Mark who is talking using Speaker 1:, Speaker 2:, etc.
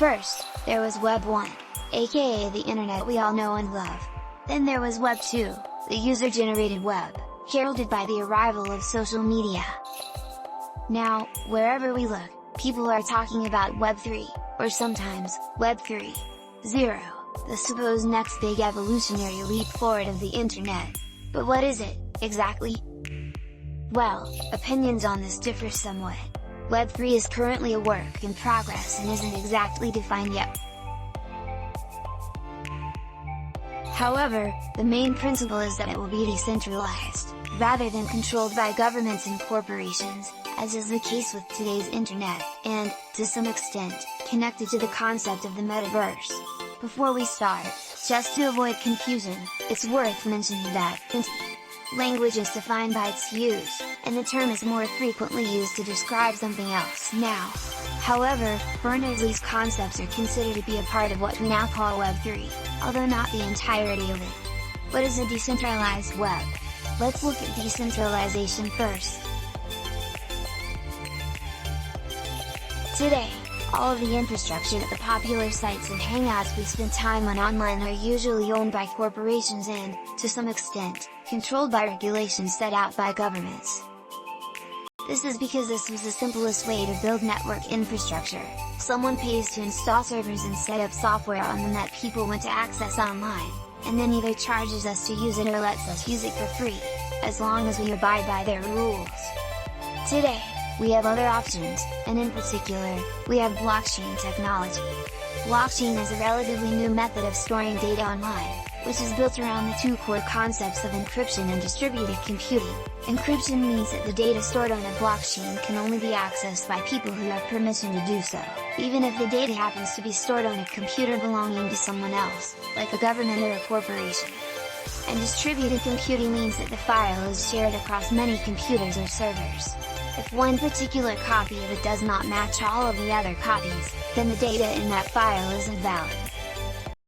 Speaker 1: First, there was Web 1, aka the internet we all know and love. Then there was Web 2, the user-generated web, heralded by the arrival of social media. Now, wherever we look, people are talking about Web 3, or sometimes, Web 3.0, the supposed next big evolutionary leap forward of the internet. But what is it, exactly? Well, opinions on this differ somewhat. Web 3 is currently a work in progress and isn't exactly defined yet. However, the main principle is that it will be decentralized, rather than controlled by governments and corporations, as is the case with today's internet, and, to some extent, connected to the concept of the metaverse. Before we start, just to avoid confusion, it's worth mentioning that language is defined by its use, and the term is more frequently used to describe something else now. However, Berners-Lee's concepts are considered to be a part of what we now call Web 3, although not the entirety of it. What is a decentralized web? Let's look at decentralization first. Today, all of the infrastructure that the popular sites and hangouts we spend time on online are usually owned by corporations and, to some extent, controlled by regulations set out by governments. This is because this was the simplest way to build network infrastructure. Someone pays to install servers and set up software on them that people want to access online, and then either charges us to use it or lets us use it for free, as long as we abide by their rules. Today, we have other options, and in particular, we have blockchain technology. Blockchain is a relatively new method of storing data online, which is built around the two core concepts of encryption and distributed computing. Encryption means that the data stored on a blockchain can only be accessed by people who have permission to do so, even if the data happens to be stored on a computer belonging to someone else, like a government or a corporation. And distributed computing means that the file is shared across many computers or servers. If one particular copy of it does not match all of the other copies, then the data in that file isn't valid.